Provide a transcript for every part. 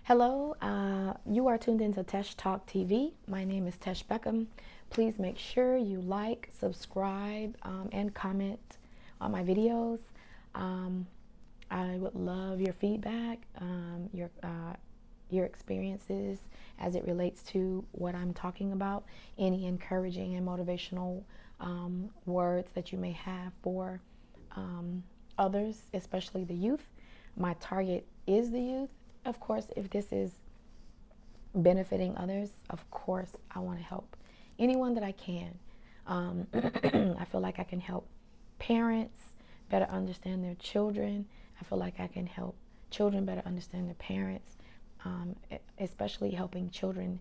Hello, you are tuned into Tesh Talk TV. My name is Tesh Beckham. Please make sure you like, subscribe, and comment on my videos. Um, I would love your feedback, your experiences as it relates to what I'm talking about. Any encouraging and motivational words that you may have for others, especially the youth. My target is the youth. Of course, if this is benefiting others, of course, I want to help anyone that I can. I feel like I can help parents better understand their children. I feel like I can help children better understand their parents, especially helping children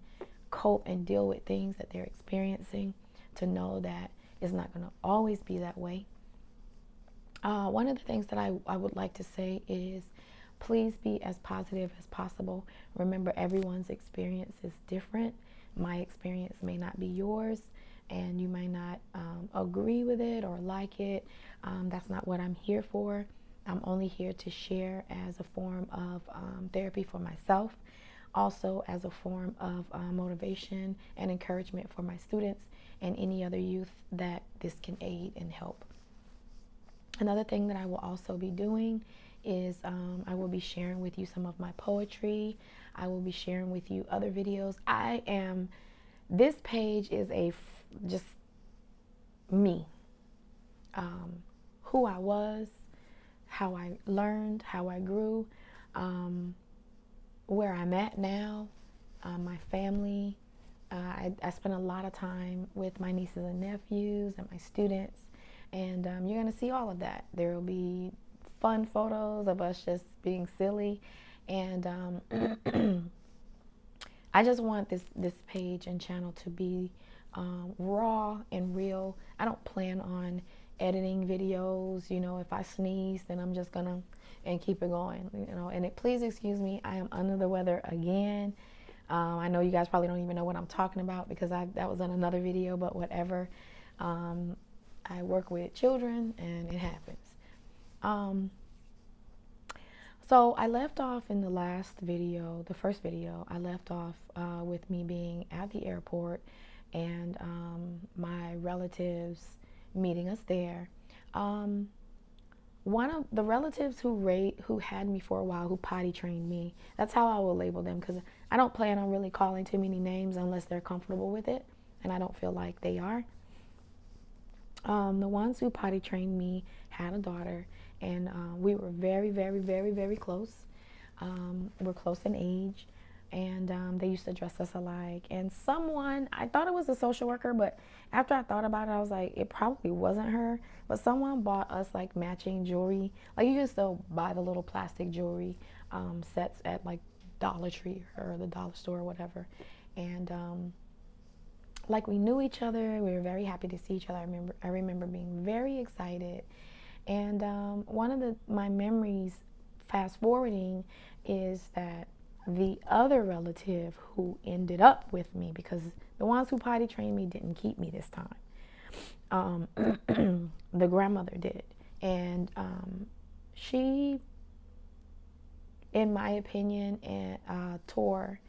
cope and deal with things that they're experiencing, to know that it's not going to always be that way. One of the things that I would like to say is please be as positive as possible. Remember, everyone's experience is different. My experience may not be yours, and you may not agree with it or like it. That's not what I'm here for. I'm only here to share as a form of therapy for myself, also as a form of motivation and encouragement for my students and any other youth that this can aid and help. Another thing that I will also be doing is I will be sharing with you some of my poetry. I will be sharing with you other videos. This page is just me, who I was, how I learned, how I grew, where I'm at now, my family. I spend a lot of time with my nieces and nephews and my students, and you're going to see all of that. There will be fun photos of us just being silly, and I just want this page and channel to be raw and real. I don't plan on editing videos. If I sneeze, then I'm just gonna and keep it going. Please excuse me. I am under the weather again. I know you guys probably don't even know what I'm talking about because that was in another video, but whatever. I work with children and it happens. So I left off in the last video, the first video, I left off with me being at the airport and my relatives meeting us there. One of the relatives who had me for a while, who potty trained me, that's how I will label them, because I don't plan on really calling too many names unless they're comfortable with it, and I don't feel like they are. The ones who potty trained me had a daughter, and we were very, very, very, very close. We're close in age, and they used to dress us alike. And I thought it was a social worker, but after I thought about it, I was like, it probably wasn't her. But someone bought us like matching jewelry. Like, you can still buy the little plastic jewelry sets at like Dollar Tree or the dollar store or whatever. And like, we knew each other. We were very happy to see each other. I remember being very excited. And one of my memories, fast forwarding, is that the other relative who ended up with me, because the ones who potty trained me didn't keep me this time, the grandmother did. And she, in my opinion, tore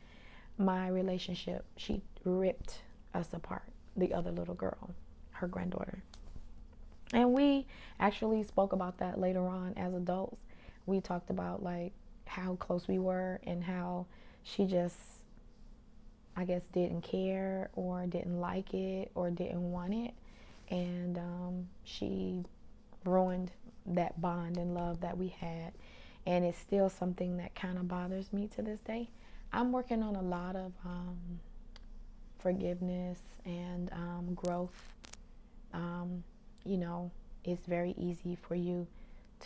my relationship. She ripped us apart, the other little girl, her granddaughter. And we actually spoke about that later on as adults. We talked about like how close we were and how she just, I guess, didn't care or didn't like it or didn't want it. And she ruined that bond and love that we had. And it's still something that kind of bothers me to this day. I'm working on a lot of forgiveness and growth. It's very easy for you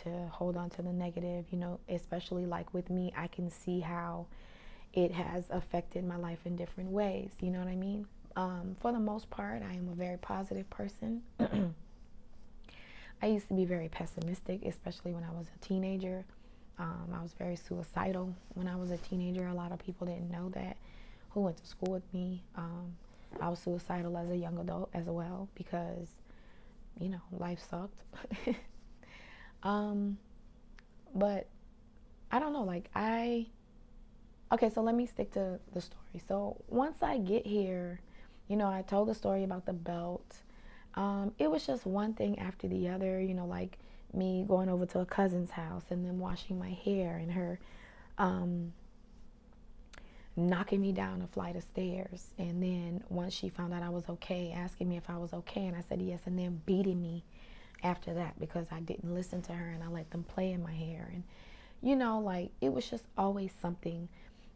to hold on to the negative, especially like with me. I can see how it has affected my life in different ways. You know what I mean? For the most part, I am a very positive person. I used to be very pessimistic, especially when I was a teenager. I was very suicidal when I was a teenager. A lot of people didn't know that, who went to school with me. I was suicidal as a young adult as well because, life sucked. But I don't know, like I Okay, so let me stick to the story. So once I get here, I told the story about the belt. It was just one thing after the other, like me going over to a cousin's house and then washing my hair and her um, knocking me down a flight of stairs. And then once she found out I was okay, asking me if I was okay, and I said yes, and then beating me after that because I didn't listen to her and I let them play in my hair. And, like it was just always something.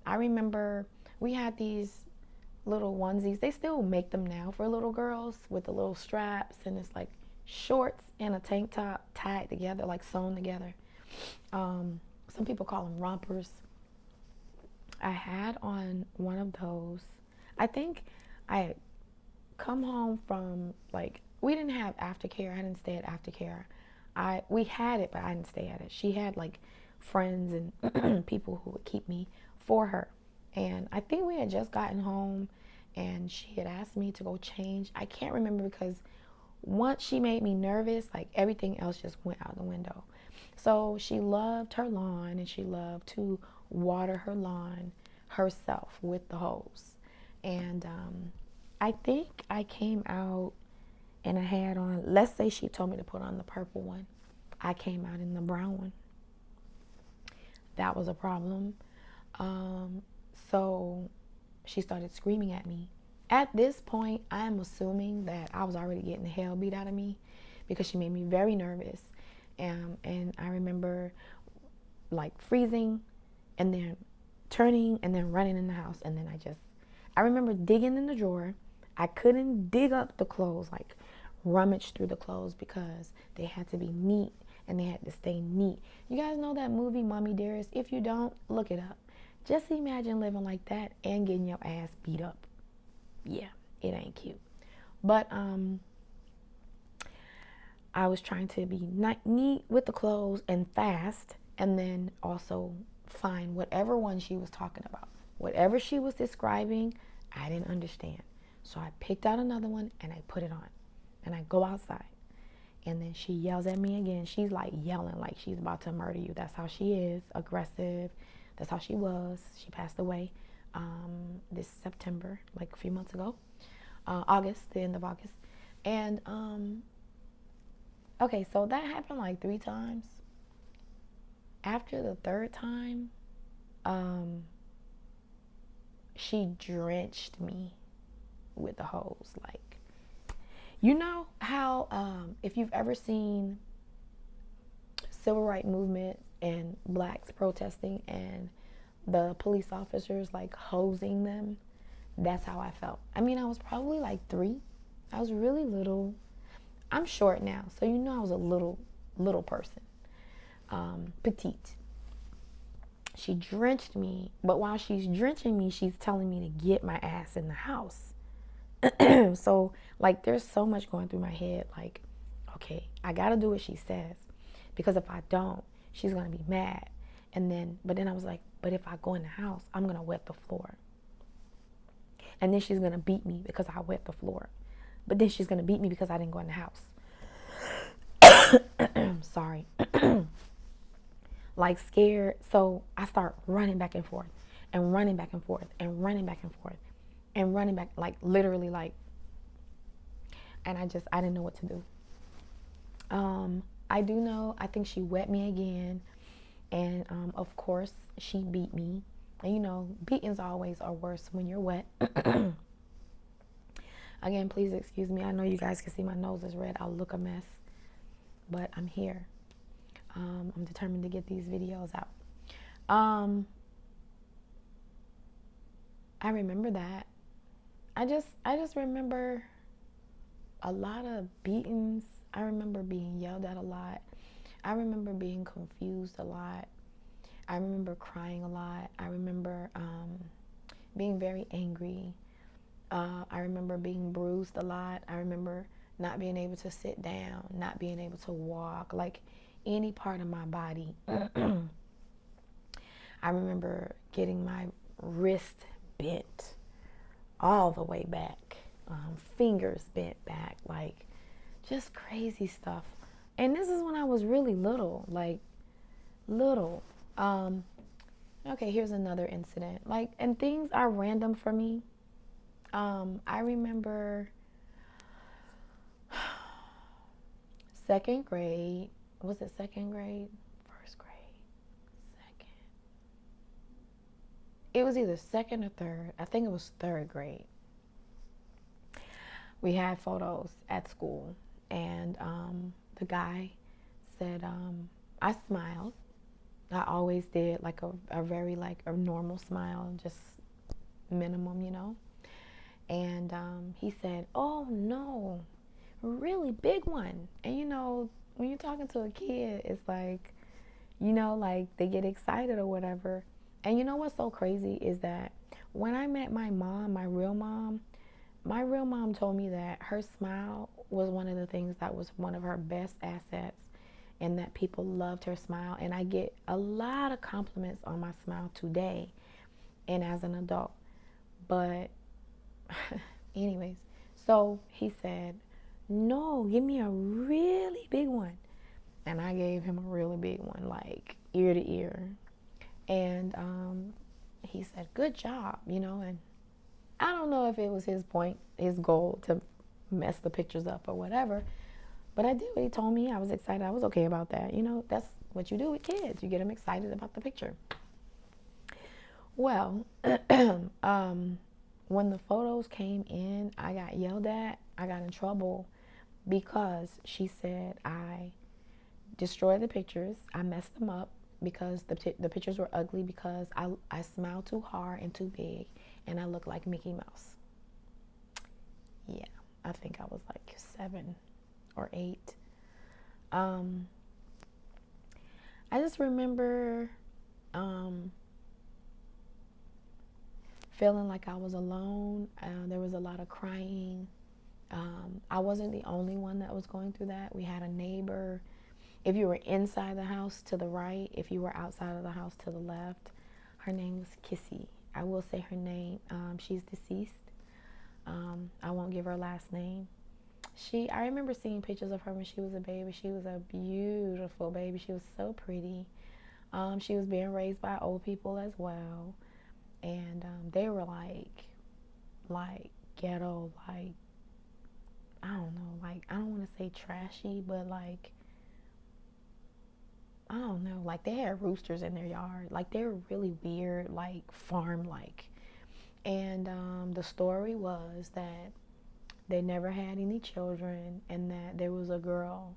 I remember we had these little onesies. They still make them now for little girls with the little straps, and it's like shorts and a tank top tied together, like sewn together. Some people call them rompers. I had on one of those. I think I had come home from, like, we didn't have aftercare. I didn't stay at aftercare. We had it, but I didn't stay at it. She had like friends and people who would keep me for her. And I think we had just gotten home and she had asked me to go change. I can't remember because once she made me nervous, like everything else just went out the window. So she loved her lawn and she loved to water her lawn herself with the hose. And I think I came out and I had on, let's say she told me to put on the purple one. I came out in the brown one. That was a problem. So she started screaming at me. At this point, I'm assuming that I was already getting the hell beat out of me because she made me very nervous. And I remember like freezing and then turning and then running in the house. And then I remember digging in the drawer. I couldn't dig up the clothes, like rummage through the clothes because they had to be neat and they had to stay neat. You guys know that movie, Mommy Dearest? If you don't, look it up. Just imagine living like that and getting your ass beat up. Yeah, it ain't cute. But I was trying to be neat with the clothes and fast, and then also find whatever one she was talking about. Whatever she was describing, I didn't understand. So I picked out another one and I put it on. And I go outside. And then she yells at me again. She's like yelling like she's about to murder you. That's how she is, aggressive. That's how she was. She passed away this September, like a few months ago. August, the end of August. And, okay, so that happened like 3 times. After the 3rd time, she drenched me with the hose. Like, you know how if you've ever seen civil rights movement and blacks protesting and the police officers like hosing them, that's how I felt. I mean, I was probably like 3. I was really little. I'm short now, so I was a little person, petite. She drenched me, but while she's drenching me, she's telling me to get my ass in the house. So, like, there's so much going through my head, like, okay, I gotta do what she says, because if I don't, she's gonna be mad. But then I was like, but if I go in the house, I'm gonna wet the floor. And then she's gonna beat me because I wet the floor. But then she's gonna beat me because I didn't go in the house. Sorry. Like, scared. So I start running back and forth and running back and forth and running back and forth and running back, like literally, like, and I didn't know what to do. I do know, I think she wet me again. And of course, she beat me. And beatings always are worse when you're wet. Again, please excuse me. I know you guys can see my nose is red. I'll look a mess. But I'm here. I'm determined to get these videos out. I remember that. I just remember a lot of beatings. I remember being yelled at a lot. I remember being confused a lot. I remember crying a lot. I remember being very angry. I remember being bruised a lot. I remember not being able to sit down, not being able to walk, like any part of my body. I remember getting my wrist bent all the way back, fingers bent back, like just crazy stuff. And this is when I was really little, like little. Okay, here's another incident. Like, and things are random for me. I remember second grade. Was it second grade? First grade? Second. It was either second or third. I think it was third grade. We had photos at school, and the guy said, I smiled. I always did like a very like a normal smile, just minimum, you know. And he said, "Oh no, a really big one." And you know, when you're talking to a kid, it's like, you know, like they get excited or whatever. And you know what's so crazy is that when I met my mom, my real mom told me that her smile was one of the things that was one of her best assets and that people loved her smile. And I get a lot of compliments on my smile today and as an adult. But anyways, so he said, "No, give me a really big one." And I gave him a really big one, like ear to ear. And he said, "Good job," you know. And I don't know if it was his point, his goal to mess the pictures up or whatever. But I did what he told me. I was excited. I was okay about that. You know, that's what you do with kids. You get them excited about the picture. Well, when the photos came in, I got yelled at. I got in trouble because she said I destroyed the pictures. I messed them up because the pictures were ugly because I smiled too hard and too big and I looked like Mickey Mouse. Yeah, I think I was like 7 or 8. Um, I just remember feeling like I was alone. There was a lot of crying. I wasn't the only one that was going through that. We had a neighbor. If you were inside the house, to the right. If you were outside of the house, to the left. Her name was Kissy. I will say her name. She's deceased. I won't give her last name. I remember seeing pictures of her when she was a baby. She was a beautiful baby. She was so pretty. She was being raised by old people as well. And they were like ghetto, like, I don't know, like, I don't want to say trashy, but like, I don't know, like they had roosters in their yard. Like they were really weird, like farm like. And the story was that they never had any children and that there was a girl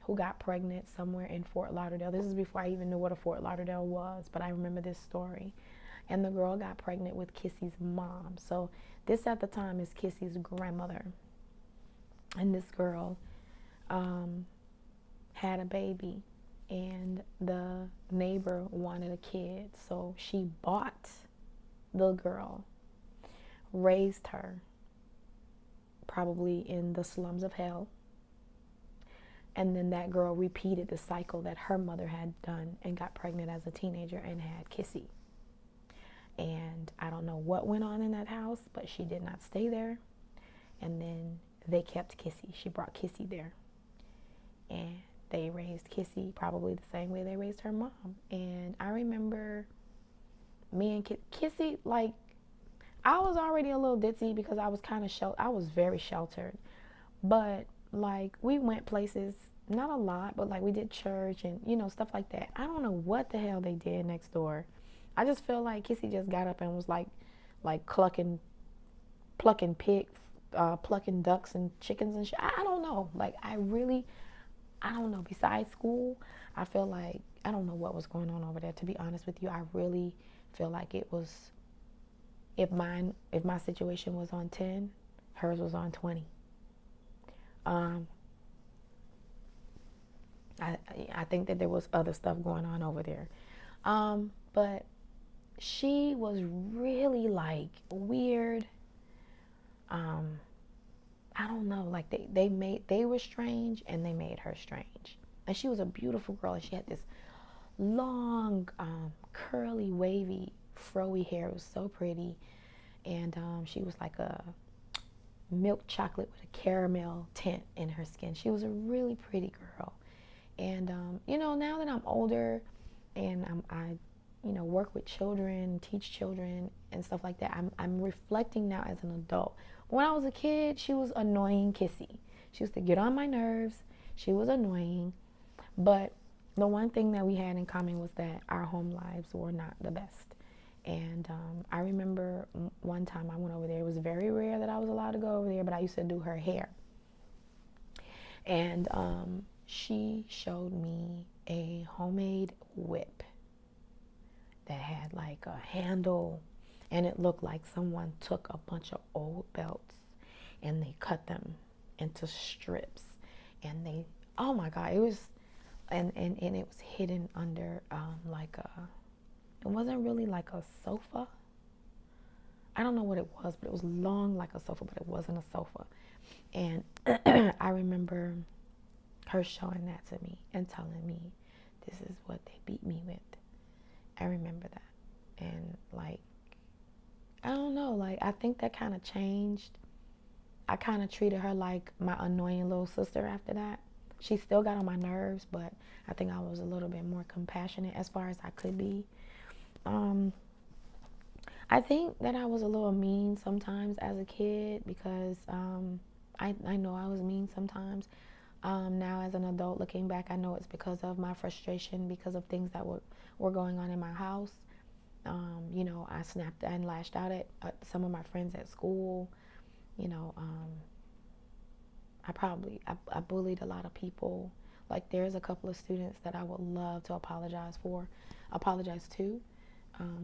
who got pregnant somewhere in Fort Lauderdale. This is before I even knew what a Fort Lauderdale was, but I remember this story. And the girl got pregnant with Kissy's mom. So this at the time is Kissy's grandmother. And this girl had a baby and the neighbor wanted a kid. So she bought the girl, raised her, probably in the slums of hell. And then that girl repeated the cycle that her mother had done and got pregnant as a teenager and had Kissy. And I don't know what went on in that house, but she did not stay there. And then they kept Kissy. She brought Kissy there. And they raised Kissy probably the same way they raised her mom. And I remember me and Kissy, like, I was already a little ditzy because I was kind of I was very sheltered. But like we went places, not a lot, but like we did church and you know stuff like that. I don't know what the hell they did next door. I just feel like Kissy just got up and was like plucking pigs, plucking ducks and chickens and shit. I don't know. Like I don't know. Besides school, I feel like I don't know what was going on over there. To be honest with you, I really feel like it was. If my situation was on 10, hers was on 20. I think that there was other stuff going on over there. But she was really like weird. I don't know, like they were strange and they made her strange. And she was a beautiful girl and she had this long, curly, wavy, froey hair. It was so pretty. And she was like a milk chocolate with a caramel tint in her skin. She was a really pretty girl. And you know, now that I'm older and work with children, teach children, and stuff like that. I'm reflecting now as an adult. When I was a kid, she was annoying Kissy. She used to get on my nerves. She was annoying. But the one thing that we had in common was that our home lives were not the best. And I remember one time I went over there. It was very rare that I was allowed to go over there, but I used to do her hair. And she showed me a homemade whip that had like a handle, and it looked like someone took a bunch of old belts and they cut them into strips, and they, oh my God, it was, and it was hidden under like it wasn't really like a sofa. I don't know what it was, but it was long like a sofa, but it wasn't a sofa. And I remember her showing that to me and telling me, this is what they beat me with. I remember that. And like, I don't know, like I think that kind of changed. I kind of treated her like my annoying little sister after that. She still got on my nerves, but I think I was a little bit more compassionate as far as I could be. I think that I was a little mean sometimes as a kid because I know I was mean sometimes. Now as an adult looking back, I know it's because of my frustration, because of things that were going on in my house. I snapped and lashed out at some of my friends at school. I bullied a lot of people. Like there's a couple of students that I would love to apologize to,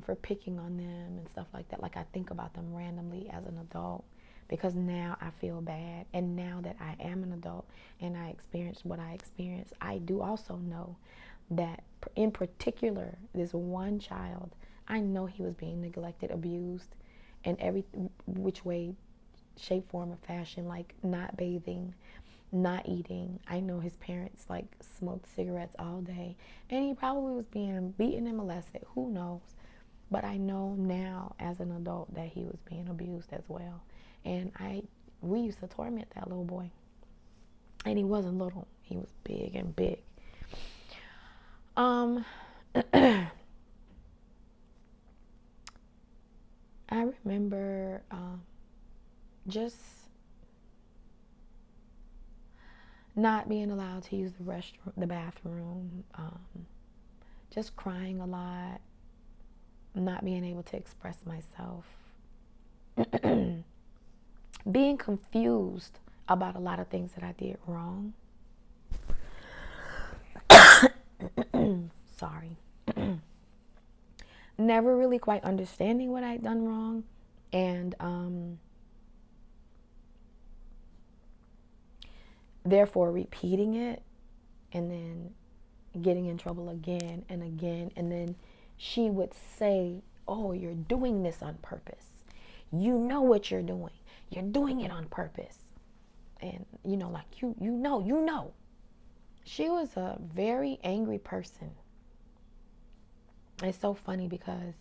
for picking on them and stuff like that. Like I think about them randomly as an adult because now I feel bad. And now that I am an adult and I experienced what I experienced, I do also know that in particular, this one child, I know he was being neglected, abused in every which way, shape, form, or fashion, like not bathing, not eating. I know his parents like smoked cigarettes all day, and he probably was being beaten and molested. Who knows? But I know now as an adult that he was being abused as well. And we used to torment that little boy. And he wasn't little. He was big and big. I remember just not being allowed to use the bathroom, just crying a lot, not being able to express myself, being confused about a lot of things that I did wrong. Sorry. Never really quite understanding what I'd done wrong, and therefore repeating it, and then getting in trouble again and again. And then she would say, oh, you're doing this on purpose. You know what you're doing. You're doing it on purpose. And, like, you know. She was a very angry person. It's so funny because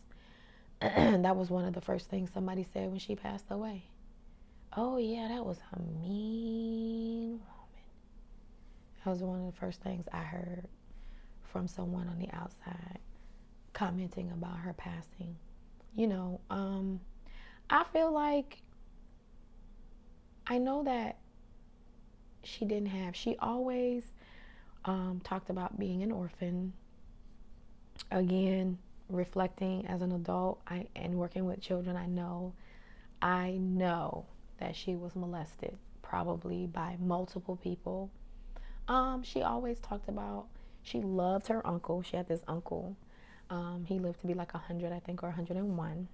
that was one of the first things somebody said when she passed away. Oh, yeah, that was a mean woman. That was one of the first things I heard from someone on the outside commenting about her passing. I feel like I know that she always talked about being an orphan. Again, reflecting as an adult and working with children, I know that she was molested, probably by multiple people. She always talked about she loved her uncle. She had this uncle. He lived to be like 100, I think, or 101.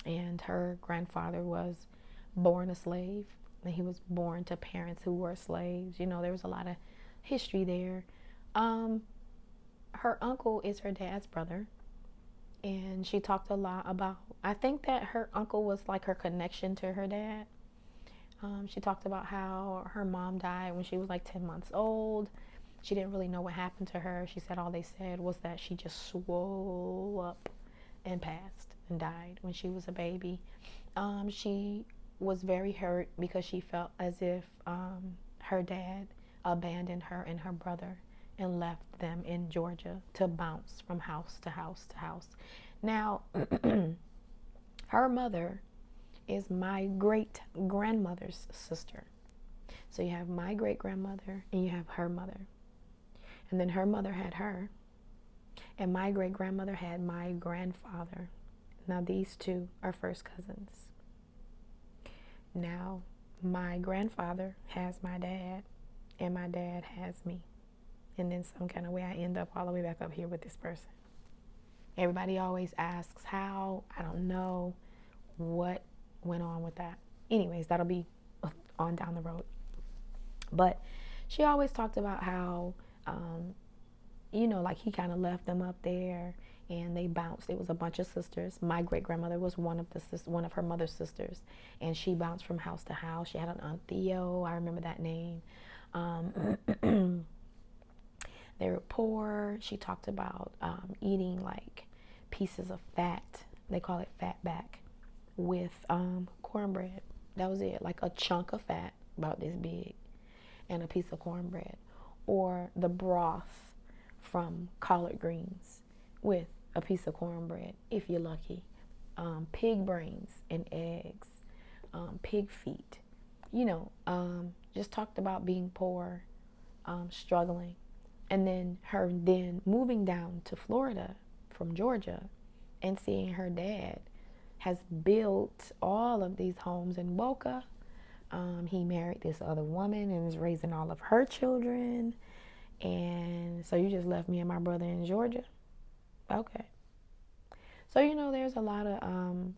And her grandfather was born a slave. And he was born to parents who were slaves. There was a lot of history there. Her uncle is her dad's brother. And she talked a lot about, I think that her uncle was like her connection to her dad. She talked about how her mom died when she was like 10 months old. She didn't really know what happened to her. She said all they said was that she just swole up and passed and died when she was a baby. She was very hurt because she felt as if her dad abandoned her and her brother and left them in Georgia to bounce from house to house to house. Now, her mother is my great grandmother's sister. So you have my great grandmother and you have her mother. And then her mother had her. And my great grandmother had my grandfather. Now these two are first cousins. Now my grandfather has my dad and my dad has me. And then some kind of way I end up all the way back up here with this person. Everybody always asks how. I don't know what went on with that. Anyways, that'll be on down the road. But she always talked about how, like he kind of left them up there and they bounced. It was a bunch of sisters. My great grandmother was one of her mother's sisters, and she bounced from house to house. She had an Aunt Theo. I remember that name. They were poor. She talked about eating like pieces of fat. They call it fat back with cornbread. That was it, like a chunk of fat about this big and a piece of cornbread, or the broth from collard greens with a piece of cornbread if you're lucky. Pig brains and eggs, pig feet, just talked about being poor, struggling. And then her then moving down to Florida from Georgia and seeing her dad has built all of these homes in Boca. He married this other woman and is raising all of her children. And so you just left me and my brother in Georgia? Okay. So, there's a lot of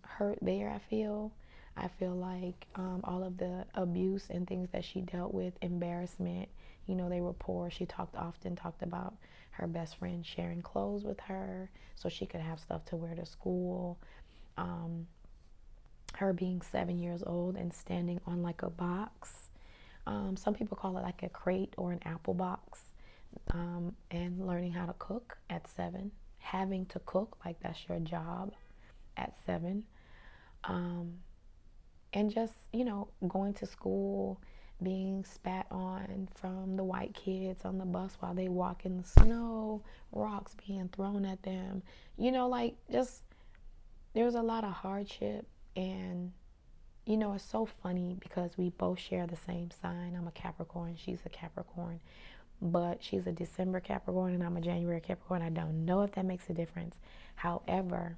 hurt there, I feel. I feel like all of the abuse and things that she dealt with, embarrassment, they were poor. She often talked about her best friend sharing clothes with her so she could have stuff to wear to school. Her being 7 years old and standing on like a box. Some people call it like a crate or an apple box. And learning how to cook at 7. Having to cook like that's your job at 7. And just, going to school, being spat on from the white kids on the bus while they walk in the snow, rocks being thrown at them. Just there's a lot of hardship. And, it's so funny because we both share the same sign. I'm a Capricorn. She's a Capricorn. But she's a December Capricorn and I'm a January Capricorn. I don't know if that makes a difference. However,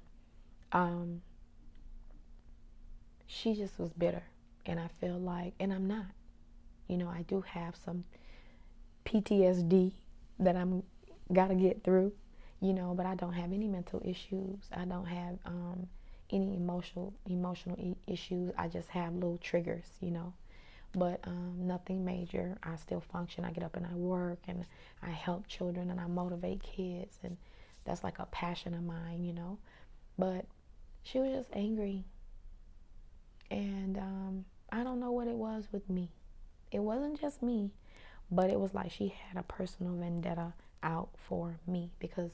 she just was bitter. And I feel like, and I'm not. I do have some PTSD that I'm got to get through, but I don't have any mental issues. I don't have any emotional issues. I just have little triggers, but nothing major. I still function. I get up and I work and I help children and I motivate kids, and that's like a passion of mine, But she was just angry, and I don't know what it was with me. It wasn't just me, but it was like she had a personal vendetta out for me because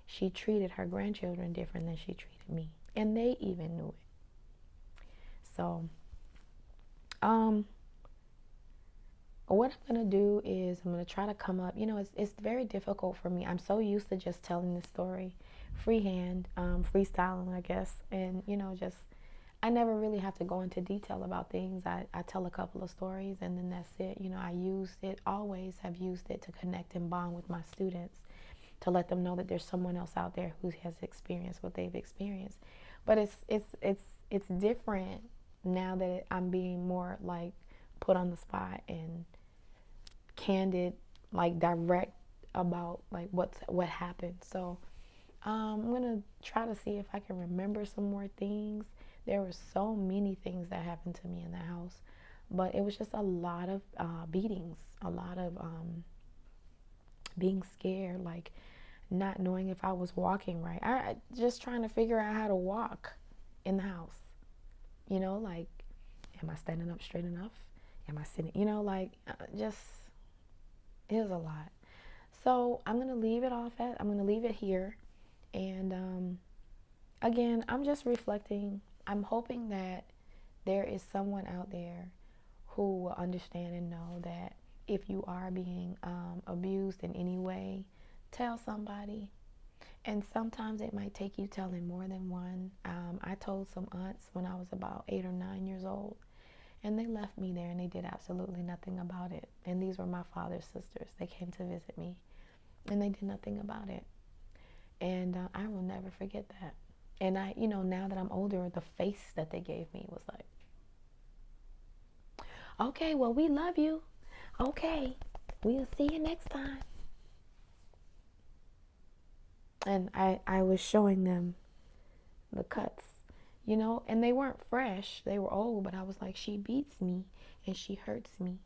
she treated her grandchildren different than she treated me, and they even knew it. So, what I'm going to do is I'm going to try to come up. It's very difficult for me. I'm so used to just telling the story freehand, freestyling, I guess. And, I never really have to go into detail about things. I tell a couple of stories and then that's it. I always have used it to connect and bond with my students, to let them know that there's someone else out there who has experienced what they've experienced. But it's different now that I'm being more like put on the spot and candid, like direct about like what happened. So I'm gonna try to see if I can remember some more things. There were so many things that happened to me in the house, but it was just a lot of beatings, a lot of being scared, like not knowing if I was walking right. I just trying to figure out how to walk in the house. Like, am I standing up straight enough? Am I sitting? Just it was a lot. So I'm gonna leave it off at. I'm gonna leave it here, and again, I'm just reflecting. I'm hoping that there is someone out there who will understand and know that if you are being abused in any way, tell somebody. And sometimes it might take you telling more than one. I told some aunts when I was about 8 or 9 years old, and they left me there and they did absolutely nothing about it. And these were my father's sisters. They came to visit me and they did nothing about it. And I will never forget that. And now that I'm older, the face that they gave me was like, okay, well, we love you. Okay, we'll see you next time. And I was showing them the cuts, and they weren't fresh. They were old, but I was like, she beats me and she hurts me.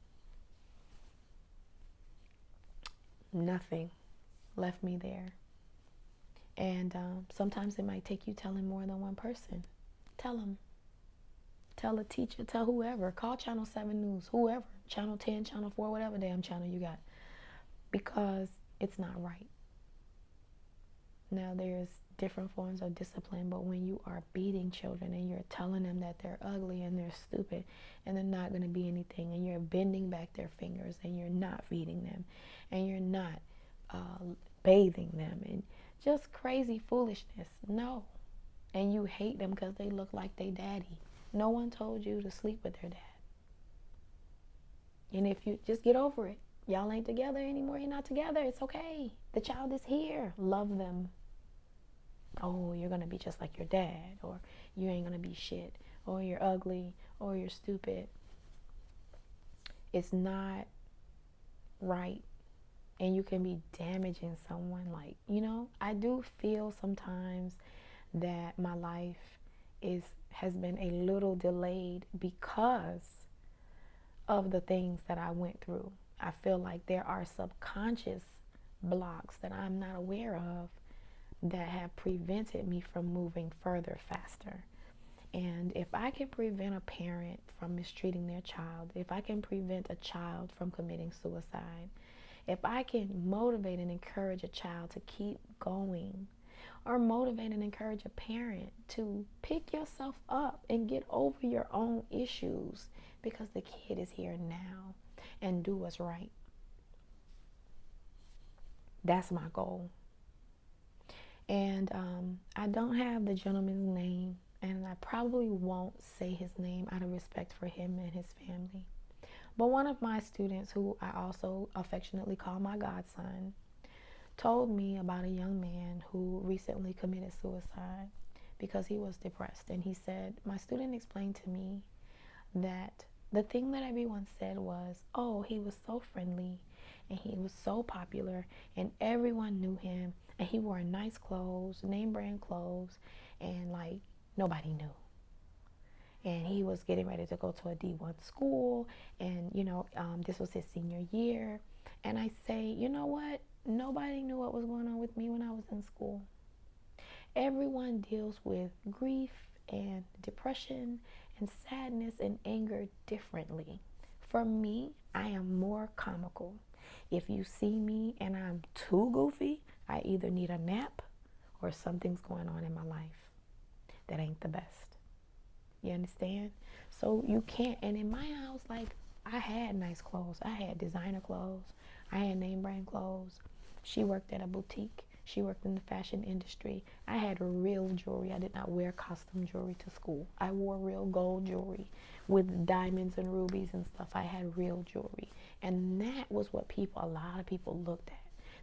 Nothing left me there. And sometimes it might take you telling more than one person. Tell them. Tell a teacher, tell whoever. Call Channel 7 News, whoever. Channel 10, Channel 4, whatever damn channel you got. Because it's not right. Now, there's different forms of discipline, but when you are beating children and you're telling them that they're ugly and they're stupid and they're not going to be anything, and you're bending back their fingers and you're not feeding them and you're not bathing them and just crazy foolishness, no. And you hate them because they look like they daddy. No one told you to sleep with their dad. And if you just get over it, y'all ain't together anymore, you're not together, it's okay. The child is here. Love them. Oh, you're going to be just like your dad, or you ain't going to be shit, or you're ugly, or you're stupid. It's not right. And you can be damaging someone. Like, I do feel sometimes that my life has been a little delayed because of the things that I went through. I feel like there are subconscious blocks that I'm not aware of that have prevented me from moving further faster. And if I can prevent a parent from mistreating their child, if I can prevent a child from committing suicide, if I can motivate and encourage a child to keep going, or motivate and encourage a parent to pick yourself up and get over your own issues, because the kid is here now, and do what's right. That's my goal. And I don't have the gentleman's name, and I probably won't say his name out of respect for him and his family. But one of my students, who I also affectionately call my godson, told me about a young man who recently committed suicide because he was depressed. And he said, my student explained to me that the thing that everyone said was, oh, he was so friendly and he was so popular and everyone knew him and he wore nice clothes, name brand clothes, and like nobody knew. And he was getting ready to go to a D1 school, and this was his senior year. And I say, you know what? Nobody knew what was going on with me when I was in school. Everyone deals with grief and depression and sadness and anger differently. For me, I am more comical. If you see me and I'm too goofy, I either need a nap or something's going on in my life that ain't the best. You understand? So you can't. And in my house, like, I had nice clothes. I had designer clothes. I had name brand clothes. She worked at a boutique. She worked in the fashion industry. I had real jewelry. I did not wear costume jewelry to school. I wore real gold jewelry with diamonds and rubies and stuff. I had real jewelry. And that was what a lot of people looked at.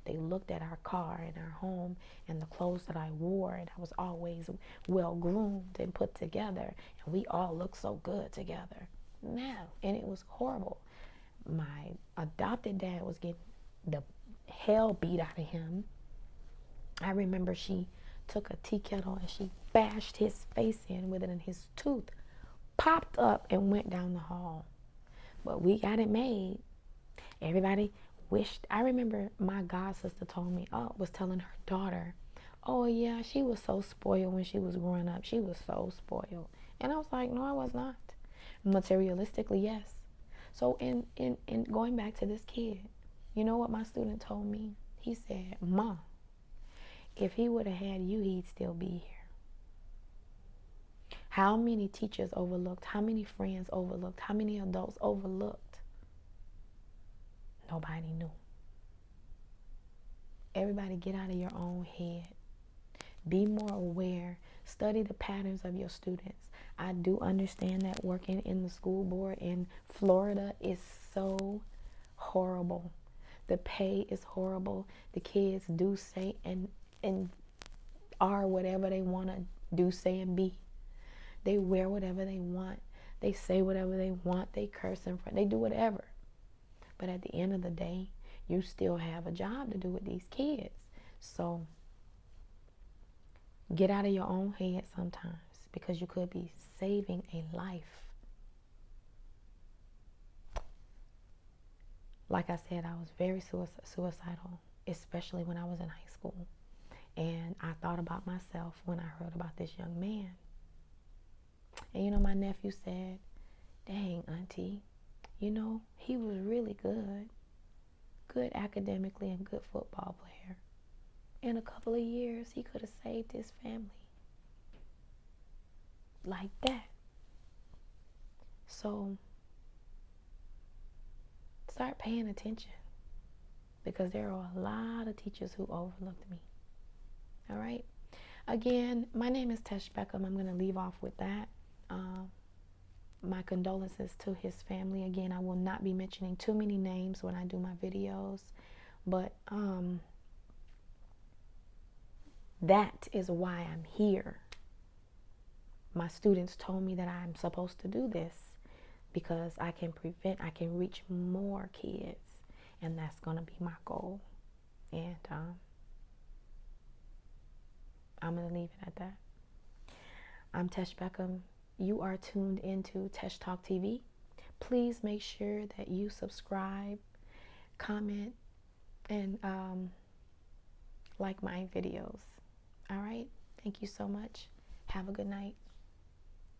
They looked at our car and our home and the clothes that I wore, and I was always well groomed and put together, and we all looked so good together. No, and it was horrible. My adopted dad was getting the hell beat out of him. I remember she took a tea kettle and she bashed his face in with it, and his tooth popped up and went down the hall. But we got it made. Everybody wished. I remember my god sister was telling her daughter, oh yeah, she was so spoiled when she was growing up. She was so spoiled. And I was like, no, I was not. Materialistically, yes. So in going back to this kid, you know what my student told me? He said, Ma, if he would have had you, he'd still be here. How many teachers overlooked? How many friends overlooked? How many adults overlooked Nobody knew. Everybody get out of your own head. Be more aware. Study the patterns of your students. I do understand that working in the school board in Florida is so horrible. The pay is horrible. The kids do say and are whatever they want to do, say, and be. They wear whatever they want. They say whatever they want. They curse in front. They do whatever. But at the end of the day, you still have a job to do with these kids. So get out of your own head sometimes, because you could be saving a life. Like I said, I was very suicidal, especially when I was in high school. And I thought about myself when I heard about this young man. And you know, my nephew said, "Dang, auntie, you know, he was really good academically and good football player. In a couple of years, he could have saved his family." Like that. So start paying attention, because there are a lot of teachers who overlooked me. All right. Again, my name is Tesh Beckham. I'm going to leave off with that. My condolences to his family. Again, I will not be mentioning too many names when I do my videos, but that is why I'm here. My students told me that I'm supposed to do this because I can reach more kids, and that's going to be my goal. And I'm going to leave it at that. I'm Tesh Beckham. You are tuned into Tesh Talk TV. Please make sure that you subscribe, comment, and like my videos. All right? Thank you so much. Have a good night.